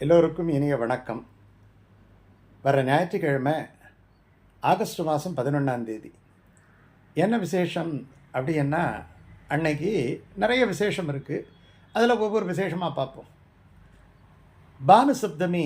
எல்லோருக்கும் இனிய வணக்கம். வர ஞாயிற்றுக்கிழமை ஆகஸ்ட் மாதம் 11 என்ன விசேஷம் அப்படின்னா, அன்னைக்கு நிறைய விசேஷம் இருக்குது. அதில் ஒவ்வொரு விசேஷமாக பார்ப்போம். பானு சப்தமி.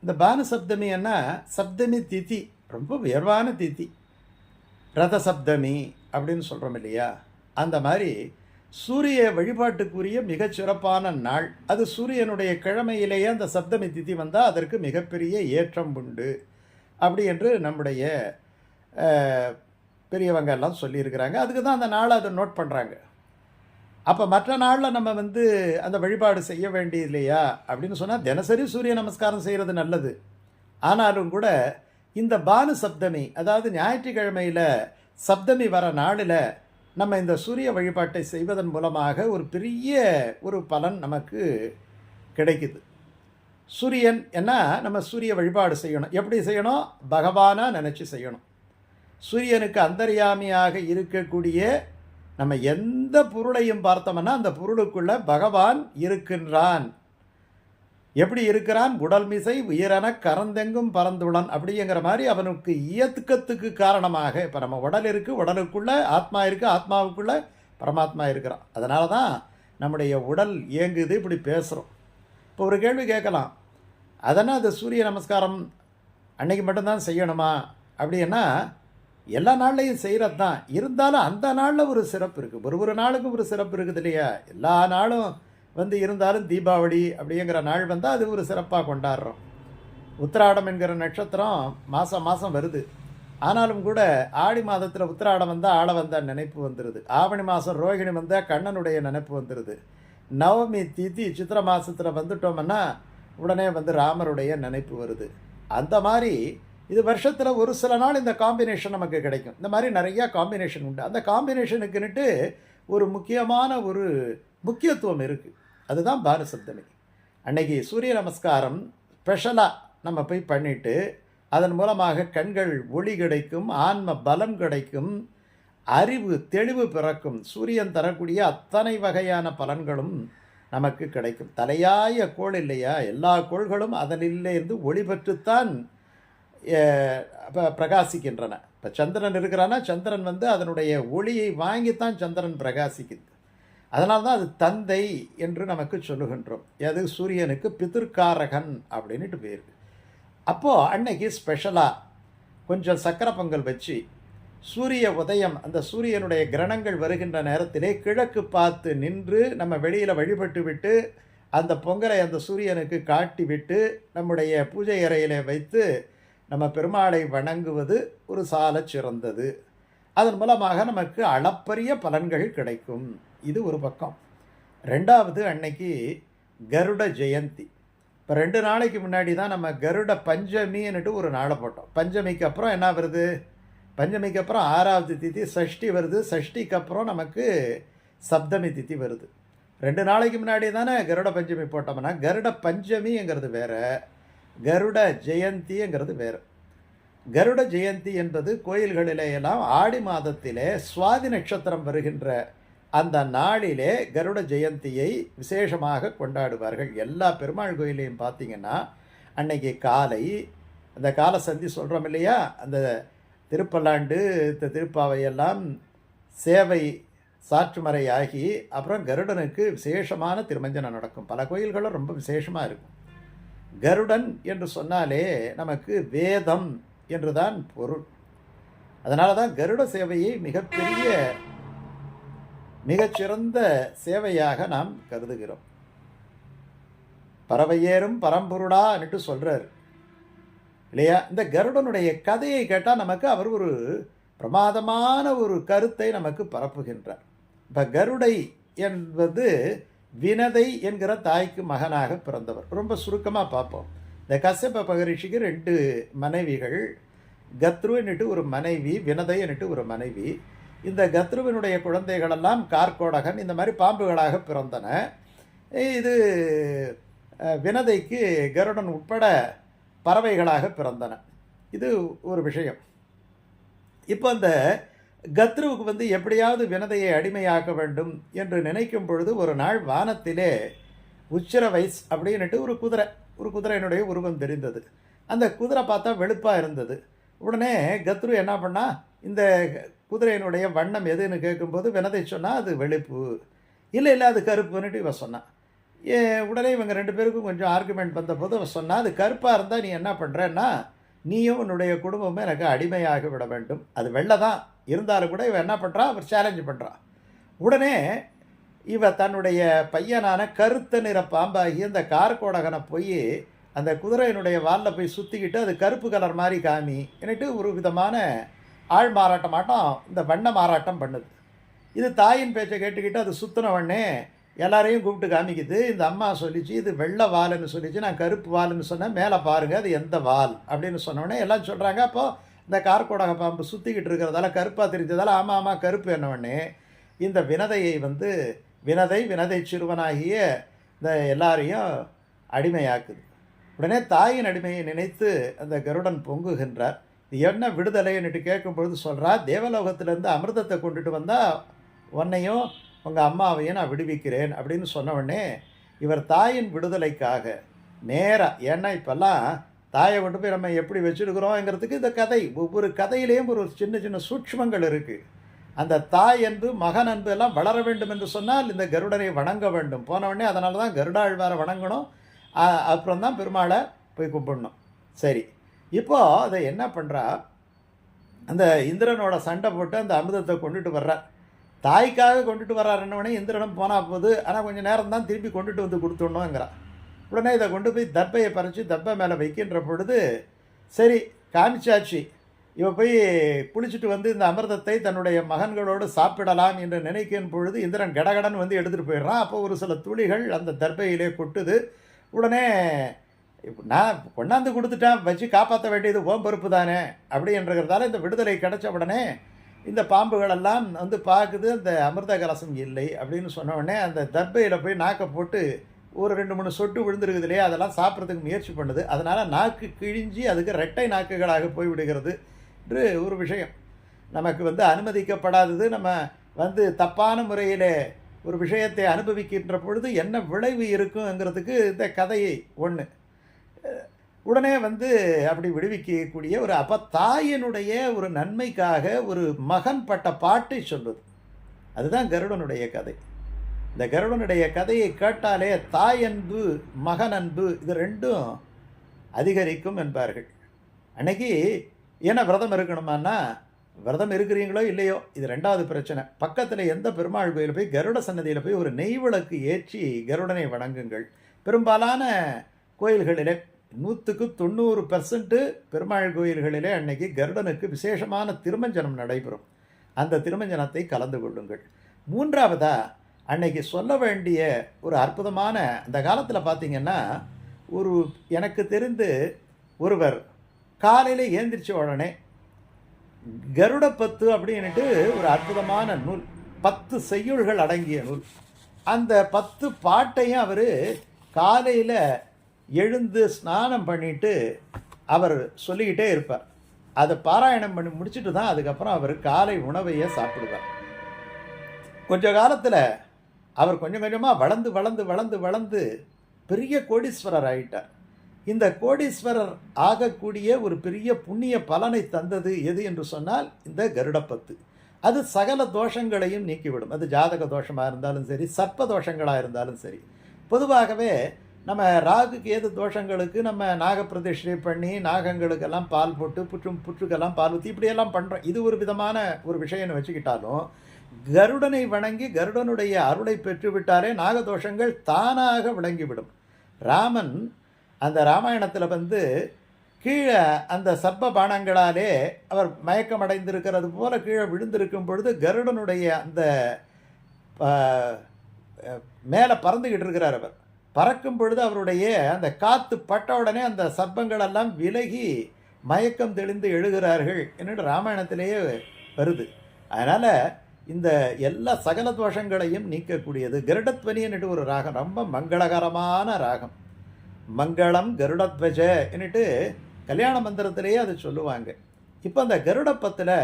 இந்த பானு சப்தமின்னா சப்தமி திதி, ரொம்ப உயர்வான திதி. ரத சப்தமி அப்படின்னு சொல்கிறோம் இல்லையா? அந்த மாதிரி சூரிய வழிபாட்டுக்குரிய மிகச்சிறப்பான நாள் அது. சூரியனுடைய கிழமையிலேயே அந்த சப்தமி திதி வந்தால் அதற்கு மிகப்பெரிய ஏற்றம் உண்டு அப்படி என்று நம்முடைய பெரியவங்க எல்லாம் சொல்லியிருக்கிறாங்க. அதுக்கு தான் அந்த நாளை அதை நோட் பண்ணுறாங்க. அப்போ மற்ற நாளில் நம்ம அந்த வழிபாடு செய்ய வேண்டியது இல்லையா அப்படின்னு சொன்னால், தினசரி சூரிய நமஸ்காரம் செய்கிறது நல்லது. ஆனாலும் கூட இந்த பானு சப்தமி, அதாவது ஞாயிற்றுக்கிழமையில் சப்தமி வர நாளில் நம்ம இந்த சூரிய வழிபாட்டை செய்வதன் மூலமாக ஒரு பெரிய ஒரு பலன் நமக்கு கிடைக்குது. சூரியன் என்ன, நம்ம சூரிய வழிபாடு செய்யணும். எப்படி செய்யணும்? பகவானாக நினச்சி செய்யணும். சூரியனுக்கு அந்தர்யாமியாக இருக்கக்கூடிய நம்ம எந்த பொருளையும் பார்த்தோம்னா அந்த பொருளுக்குள்ள பகவான் இருக்கின்றான். எப்படி இருக்கிறான்? உடல் மிசை உயிரென கரந்தெங்கும் பறந்துடன் அப்படிங்கிற மாதிரி அவனுக்கு இயக்கத்துக்கு காரணமாக. இப்போ நம்ம உடல் இருக்குது, உடலுக்குள்ளே ஆத்மா இருக்குது, ஆத்மாவுக்குள்ளே பரமாத்மா இருக்கிறான். அதனால தான் நம்முடைய உடல் இயங்குது, இப்படி பேசுகிறோம். இப்போ ஒரு கேள்வி கேட்கலாம், அதனால் அது சூரிய நமஸ்காரம் அன்னைக்கு மட்டும்தான் செய்யணுமா அப்படின்னா, எல்லா நாள்லையும் செய்கிறது தான். இருந்தாலும் அந்த நாளில் ஒரு சிறப்பு இருக்குது. ஒரு நாளுக்கும் ஒரு சிறப்பு இருக்குது இல்லையா? எல்லா நாளும் இருந்தாலும் தீபாவளி அப்படிங்கிற நாள் வந்தால் அது ஒரு சிறப்பாக கொண்டாடுறோம். உத்திராடம் என்கிற நட்சத்திரம் மாதம் மாதம் வருது. ஆனாலும் கூட ஆடி மாதத்தில் உத்திராடம் வந்தால் ஆள வந்தால் நினைப்பு வந்துடுது. ஆவணி மாதம் ரோகிணி வந்தால் கண்ணனுடைய நினைப்பு வந்துடுது. நவமி திதி சித்திரை மாதத்தில் வந்துட்டோம்னா உடனே ராமருடைய நினைப்பு வருது. அந்த மாதிரி இது வருஷத்தில் ஒரு சில நாள் இந்த காம்பினேஷன் நமக்கு கிடைக்கும். இந்த மாதிரி நிறையா காம்பினேஷன் உண்டு. அந்த காம்பினேஷனுக்குன்னுட்டு ஒரு முக்கியமான ஒரு முக்கியத்துவம் இருக்குது. அதுதான் பானு சப்தமி. அன்னைக்கு சூரிய நமஸ்காரம் ஸ்பெஷலாக நம்ம போய் பண்ணிவிட்டு அதன் மூலமாக கண்கள் ஒளி கிடைக்கும், ஆன்ம பலம் கிடைக்கும், அறிவு தெளிவு பிறக்கும். சூரியன் தரக்கூடிய அத்தனை வகையான பலன்களும் நமக்கு கிடைக்கும். தலையாய கோள் இல்லையா? எல்லா கோள்களும் அதனிலிருந்து ஒளி பெற்றுத்தான் பிரகாசிக்கின்றன. இப்போ சந்திரன் இருக்கிறான்னா சந்திரன் அதனுடைய ஒளியை வாங்கித்தான் சந்திரன் பிரகாசிக்குது. அதனால தான் அது தந்தை என்று நமக்கு சொல்லுகின்றோம். அது சூரியனுக்கு பிதிர்காரகன் அப்படின்ட்டு பேர். அப்போது அன்னைக்கு ஸ்பெஷலாக கொஞ்சம் சக்கரை பொங்கல் வச்சு சூரிய உதயம், அந்த சூரியனுடைய கிரணங்கள் வருகின்ற நேரத்திலே கிழக்கு பார்த்து நின்று நம்ம வெளியில் வழிபட்டு விட்டு அந்த பொங்கலை அந்த சூரியனுக்கு காட்டி விட்டு நம்முடைய பூஜை அறையில் வைத்து நம்ம பெருமாளை வணங்குவது ஒரு சால சிறந்தது. அதன் மூலமாக நமக்கு அளப்பரிய பலன்கள் கிடைக்கும். இது ஒரு பக்கம். ரெண்டாவது, அன்னைக்கு கருட ஜெயந்தி. இப்போ 2 நாளைக்கு முன்னாடி தான் நம்ம கருட பஞ்சமின்னுட்டு ஒரு நாளை போட்டோம். பஞ்சமிக்கு அப்புறம் என்ன வருது? பஞ்சமிக்கு அப்புறம் 6வது திதி சஷ்டி வருது. சஷ்டிக்கு அப்புறம் நமக்கு சப்தமி திதி வருது. 2 நாளைக்கு முன்னாடி தானே கருட பஞ்சமி போட்டோம்னா, கருட பஞ்சமிங்கிறது வேறு, கருட ஜெயந்திங்கிறது வேறு. கருட ஜெயந்தி என்பது கோயில்களிலேயெல்லாம் ஆடி மாதத்திலே சுவாதி நட்சத்திரம் வருகின்ற அந்த நாளிலே கருட ஜெயந்தியை விசேஷமாக கொண்டாடுவார்கள். எல்லா பெருமாள் கோயிலையும் பார்த்தீங்கன்னா அன்னைக்கு காலை அந்த கால சந்தி சொல்கிறோம் இல்லையா? அந்த திருப்பல்லாண்டு திருப்பாவையெல்லாம் சேவை சாற்றுமறை ஆகி அப்புறம் கருடனுக்கு விசேஷமான திருமஞ்சனம் நடக்கும். பல கோயில்களும் ரொம்ப விசேஷமாக இருக்கும். கருடன் என்று சொன்னாலே நமக்கு வேதம் என்றுதான் பொருள். அதனால தான் கருட சேவையை மிகச்சிறந்த சேவையாக நாம் கருதுகிறோம். பறவையேறும் பரம்பொருளான்னுட்டு சொல்கிறார் இல்லையா? இந்த கருடனுடைய கதையை கேட்டால் நமக்கு அவர் ஒரு பிரமாதமான ஒரு கருத்தை நமக்கு பரப்புகின்றார். இப்போ கருடை என்பது வினதை என்கிற தாய்க்கு மகனாக பிறந்தவர். ரொம்ப சுருக்கமாக பார்ப்போம். இந்த கஸ்யப மகரிஷிக்கு 2 மனைவிகள், கத்ருன்னுட்டு ஒரு மனைவி, வினதைன்னுட்டு ஒரு மனைவி. இந்த கத்ருவினுடைய குழந்தைகளெல்லாம் கார்கோடகன் இந்த மாதிரி பாம்புகளாக பிறந்தன. இது வினதைக்கு கருடன் உட்பட பறவைகளாக பிறந்தன. இது ஒரு விஷயம். இப்போ அந்த கத்ருவுக்கு எப்படியாவது வினதையை அடிமையாக்க வேண்டும் என்று நினைக்கும் பொழுது ஒரு நாள் வானத்திலே உச்சிர வயசு அப்படின்னுட்டு ஒரு குதிரையினுடைய உருவம் தெரிந்தது. அந்த குதிரை பார்த்தா வெளுப்பாக இருந்தது. உடனே கத்ரு என்ன பண்ணா, இந்த குதிரையினுடைய வண்ணம் எதுன்னு கேட்கும்போது வினதை சொன்னால் அது வெளுப்பு, இல்லை இல்லை அது கருப்புன்னுட்டு இவன் சொன்னான். உடனே இவங்க 2 பேருக்கும் கொஞ்சம் ஆர்குமெண்ட் வந்தபோது அவன் சொன்னால், அது கருப்பாக இருந்தால் நீ என்ன பண்ணுறன்னா, நீயும் உன்னுடைய குடும்பமும் எனக்கு அடிமையாக விட வேண்டும். அது வெள்ளை தான் இருந்தாலும் கூட இவன் என்ன பண்ணுறான், அவர் சேலஞ்சு பண்ணுறான். உடனே இவ தன்னுடைய பையனான கருத்த நிற பாம்பாகி அந்த கார்கோடகனை போய் அந்த குதிரையினுடைய வாலில் போய் சுற்றிக்கிட்டு அது கருப்பு கலர் மாதிரி காமி என்னட்டு ஒரு விதமான ஆள் மாறாட்டமாட்டம் இந்த வண்ண மாறாட்டம் பண்ணுது. இது தாயின் பேச்சை கேட்டுக்கிட்டு அது சுற்றின உடனே எல்லாரையும் கூப்பிட்டு காமிக்குது. இந்த அம்மா சொல்லிச்சு, இது வெள்ளை வால்னு சொல்லிச்சு, நான் கருப்பு வால்னு சொன்னேன், மேலே பாருங்கள் அது எந்த வால் அப்படின்னு சொன்னோடனே எல்லாம் சொல்கிறாங்க. அப்போது இந்த கார்கோடக பாம்பு சுற்றிக்கிட்டு இருக்கிறதால கருப்பாக தெரிஞ்சதால் ஆமாம் கருப்பு என்னவொடனே இந்த வினதையை வினதை சிறுவனாகிய இந்த எல்லாரையும் அடிமையாக்குது. உடனே தாயின் அடிமையை நினைத்து அந்த கருடன் பொங்குகின்றார். இது என்ன விடுதலைன்னுட்டு கேட்கும்பொழுது சொல்கிறா, தேவலோகத்திலேருந்து அமிர்தத்தை கொண்டுட்டு வந்தால் உன்னையும் உங்கள் அம்மாவையும் நான் விடுவிக்கிறேன் அப்படின்னு சொன்ன உடனே இவர் தாயின் விடுதலைக்காக நேராக, ஏன்னா இப்போல்லாம் தாயை கொண்டு போய் நம்ம எப்படி வச்சுருக்கிறோங்கிறதுக்கு இந்த கதை, ஒவ்வொரு கதையிலேயும் ஒரு சின்ன சின்ன சூட்சுமங்கள் இருக்குது. அந்த தாய் அன்பு மகன் அன்பு எல்லாம் வளர வேண்டும் என்று சொன்னால் இந்த கருடனை வணங்க வேண்டும். போனவுடனே அதனால தான் கருடாழ்வாரை வணங்கணும், அப்புறம் தான் பெருமாளை போய் கும்பிடணும். சரி, இப்போது அதை என்ன பண்ணுறா, அந்த இந்திரனோட சண்டை போட்டு அந்த அமிர்தத்தை கொண்டுட்டு வர்றார். தாய்க்காக கொண்டுட்டு வர்றாருன்னொடனே இந்திரனும் போனால் போது, ஆனால் கொஞ்சம் நேரம் தான் திருப்பி கொண்டுட்டு வந்து கொடுத்துடணுங்கிறான். உடனே இதை கொண்டு போய் தர்பையை பறித்து தர்பை மேலே வைக்கின்ற பொழுது சரி காமிச்சாச்சு, இவ போய் குளிச்சுட்டு வந்து இந்த அமிர்தத்தை தன்னுடைய மகன்களோடு சாப்பிடலாம் என்று நினைக்கும் பொழுது இந்திரன் கடகடன் வந்து எடுத்துகிட்டு போயிடுறான். அப்போ ஒரு சில துளிகள் அந்த தர்பையிலே கொட்டுது. உடனே நான் கொண்டாந்து கொடுத்துட்டேன், வச்சு காப்பாற்ற வேண்டியது ஓம் பொறுப்பு தானே அப்படின்றதால இந்த விடுதலை கிடைச்ச உடனே இந்த பாம்புகளெல்லாம் வந்து பார்க்குது, அந்த அமிர்த கலசம் இல்லை அப்படின்னு சொன்ன உடனே அந்த தர்பையில் போய் நாக்கை போட்டு ஒரு 2-3 சொட்டு விழுந்துருக்குது இல்லையா, அதெல்லாம் சாப்பிட்றதுக்கு முயற்சி பண்ணுது. அதனால் நாக்கு கிழிஞ்சி அதுக்கு ரெட்டை நாக்குகளாக போய்விடுகிறது என்று ஒரு விஷயம் நமக்கு வந்து அனுமதிக்கப்படாதது. நம்ம தப்பான முறையில் ஒரு விஷயத்தை அனுபவிக்கின்ற பொழுது என்ன விளைவு இருக்குங்கிறதுக்கு இந்த கதையை ஒன்று உடனே அப்படி விடுவிக்கக்கூடிய ஒரு அப்போ தாயினுடைய ஒரு நன்மைக்காக ஒரு மகன் பட்ட பாட்டை சொல்வது, அதுதான் கருடனுடைய கதை. இந்த கருடனுடைய கதையை கேட்டாலே தாய் அன்பு மகன் அன்பு இது ரெண்டும் அதிகரிக்கும் என்பார்கள். அன்னைக்கு ஏன்னா விரதம் இருக்கணுமான்னா, விரதம் இருக்கிறீங்களோ இல்லையோ இது 2வது பிரச்சனை. பக்கத்தில் எந்த பெருமாள் கோயில் போய் கருட சன்னதியில் போய் ஒரு நெய் விளக்கு ஏற்றி கருடனை வணங்குங்கள். பெரும்பாலான கோயில்களிலே 100% பெருமாள் கோயில்களிலே அன்னைக்கு கருடனுக்கு விசேஷமான திருமஞ்சனம் நடைபெறும். அந்த திருமஞ்சனத்தை கலந்து கொள்ளுங்கள். 3வதா அன்னைக்கு சொல்ல வேண்டிய ஒரு அற்புதமான, அந்த காலத்தில் பார்த்திங்கன்னா எனக்கு தெரிந்து ஒருவர் காலையில் ஏந்திரிச்ச உடனே கருடப்பத்து அப்படின்ட்டு ஒரு அற்புதமான நூல், 10 செய்யுள்கள் அடங்கிய நூல், அந்த 10 பாட்டையும் அவர் காலையில் எழுந்து ஸ்நானம் பண்ணிட்டு அவர் சொல்லிக்கிட்டே இருப்பார். அதை பாராயணம் பண்ணி முடிச்சுட்டு தான் அதுக்கப்புறம் அவர் காலை உணவையே சாப்பிடுவார். கொஞ்ச காலத்தில் அவர் கொஞ்சம் கொஞ்சமாக வளர்ந்து வளர்ந்து வளர்ந்து வளர்ந்து பெரிய கோடீஸ்வரர் ஆகிட்டார். இந்த கோடீஸ்வரர் ஆகக்கூடிய ஒரு பெரிய புண்ணிய பலனை தந்தது எது என்று சொன்னால் இந்த கருடப்பத்து. அது சகல தோஷங்களையும் நீக்கிவிடும். அது ஜாதக தோஷமாக இருந்தாலும் சரி, சர்ப்ப தோஷங்களாக இருந்தாலும் சரி. பொதுவாகவே நம்ம ராகு கேது தோஷங்களுக்கு நம்ம நாகப்பிரதிஷ்டை பண்ணி நாகங்களுக்கெல்லாம் பால் போட்டு புற்றுக்கெல்லாம் பால் ஊற்றி இப்படியெல்லாம் பண்ணுறோம். இது ஒரு விதமான ஒரு விஷயம்னு வச்சுக்கிட்டாலும் கருடனை வணங்கி கருடனுடைய அருளை பெற்றுவிட்டாலே நாகதோஷங்கள் தானாக விளங்கிவிடும். ராமன் அந்த ராமாயணத்தில் கீழே அந்த சர்ப்ப பானங்களாலே அவர் மயக்கமடைந்திருக்கிறது போல கீழே விழுந்திருக்கும் பொழுது கருடனுடைய அந்த மேலே பறந்துக்கிட்டு இருக்கிறார். அவர் பறக்கும் பொழுது அவருடைய அந்த காற்று பட்ட உடனே அந்த சர்ப்பங்களெல்லாம் விலகி மயக்கம் தெளிந்து எழுகிறார்கள் என்று ராமாயணத்திலேயே வருது. அதனால் இந்த எல்லா சகல தோஷங்களையும் நீக்கக்கூடியது கருடத்வனி என்று ஒரு ராகம், ரொம்ப மங்களகரமான ராகம். மங்களம் கருடத்வஜ என்னட்டு கல்யாண மந்திரத்திலேயே அதை சொல்லுவாங்க. இப்போ அந்த கருடப்பத்தில்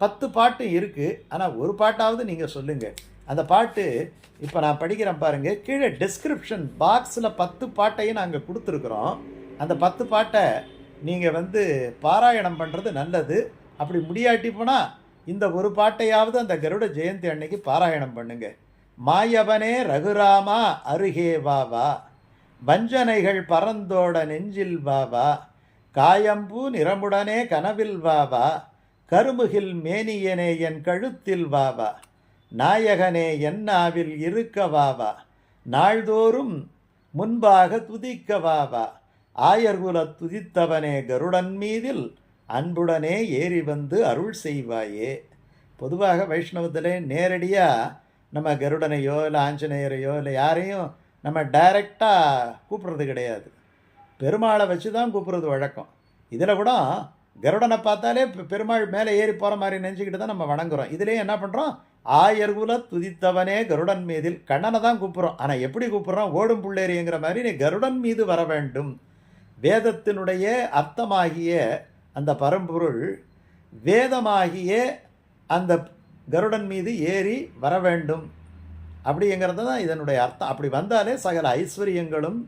10 பாட்டு இருக்குது. ஆனால் ஒரு பாட்டாவது நீங்கள் சொல்லுங்கள், அந்த பாட்டு இப்போ நான் படிக்கிறேன் பாருங்க. கீழே டிஸ்கிரிப்ஷன் பாக்ஸில் 10 பாட்டையும் நாங்கள் கொடுத்துருக்குறோம். அந்த 10 பாட்டை நீங்கள் வந்து பாராயணம் பண்ணுறது நல்லது. அப்படி முடியாட்டி போனால் இந்த ஒரு பாட்டையாவது அந்த கருட ஜெயந்தி அன்னைக்கு பாராயணம் பண்ணுங்க. மாயவனே ரகுராமா அருகே வா வா, வஞ்சனைகள் பறந்தோட நெஞ்சில் வா வா, காயம்பூ நிறமுடனே கனவில் வா வா, கருமுகில் மேனியனே என் கழுத்தில் வா வா, நாயகனே என் நாவில் இருக்க வா வா, நாள்தோறும் முன்பாக துதிக்க வா வா, ஆயர்குல துதித்தவனே கருடன் மீதில் அன்புடனே ஏறி வந்து அருள் செய்வாயே. பொதுவாக வைஷ்ணவத்திலே நேரடியாக நம்ம கருடனையோ இல்லை ஆஞ்சநேயரையோ இல்லை யாரையும் நம்ம டைரெக்டாக கூப்பிட்றது கிடையாது. பெருமாளை வச்சு தான் கூப்பிட்றது வழக்கம். இதில் கூட கருடனை பார்த்தாலே பெருமாள் மேலே ஏறி போகிற மாதிரி நினச்சிக்கிட்டு தான் நம்ம வணங்குறோம். இதுலேயே என்ன பண்ணுறோம், ஆயர்குல துதித்தவனே கருடன் மீதில், கண்ணனை தான் கூப்பிட்றோம். ஆனால் எப்படி கூப்பிட்றோம், ஓடும் புள்ளேரிங்கிற மாதிரி நீ கருடன் மீது வர வேண்டும். வேதத்தினுடைய அர்த்தமாகிய அந்த பரம்பொருள் வேதமாகிய அந்த கருடன் மீது ஏறி வர வேண்டும் அப்படிங்கிறது தான் இதனுடைய அர்த்தம். அப்படி வந்தாலே சகல ஐஸ்வர்யங்களும்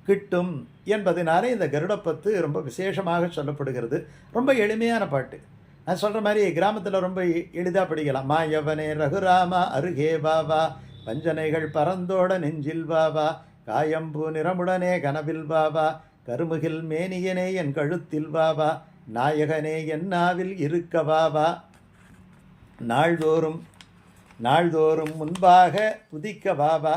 கிட்டும் என்பதனாலே இந்த கருடப்பத்து ரொம்ப விசேஷமாக சொல்லப்படுகிறது. ரொம்ப எளிமையான பாட்டு. நான் சொல்கிற மாதிரி கிராமத்தில் ரொம்ப எளிதாக படிக்கலாம். மாயவனே ரகுராமா அருகே வா வா, வஞ்சனைகள் பறந்தோட நெஞ்சில் வா வா, காயம்பூ நிறமுடனே கனவில் வா வா, கருமுகில் மேனியனே என் கழுத்தில் வா வா, நாயகனே என் நாவில் இருக்க வா வா, நாள்தோறும் நாள்தோறும் முன்பாக துதிக்க வா வா,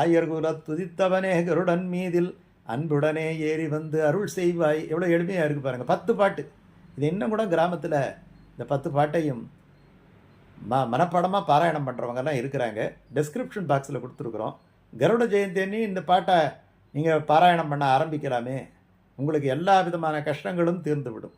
ஆயர்குல துதித்தவனே கருடன் மீதில் அன்புடனே ஏறி வந்து அருள் செய்வாய். எவ்வளோ எளிமையாக இருக்குது பாருங்கள். 10 பாட்டு. இது இன்னும் கூட கிராமத்தில் இந்த 10 பாட்டையும் மனப்பாடமாக பாராயணம் பண்ணுறவங்கெல்லாம் இருக்கிறாங்க. டெஸ்கிரிப்ஷன் பாக்ஸில் கொடுத்துருக்குறோம். கருட ஜெயந்தி அன்னி இந்த பாட்டை நீங்கள் பாராயணம் பண்ண ஆரம்பிக்கலாமே. உங்களுக்கு எல்லா விதமான கஷ்டங்களும் தீர்ந்துவிடும்.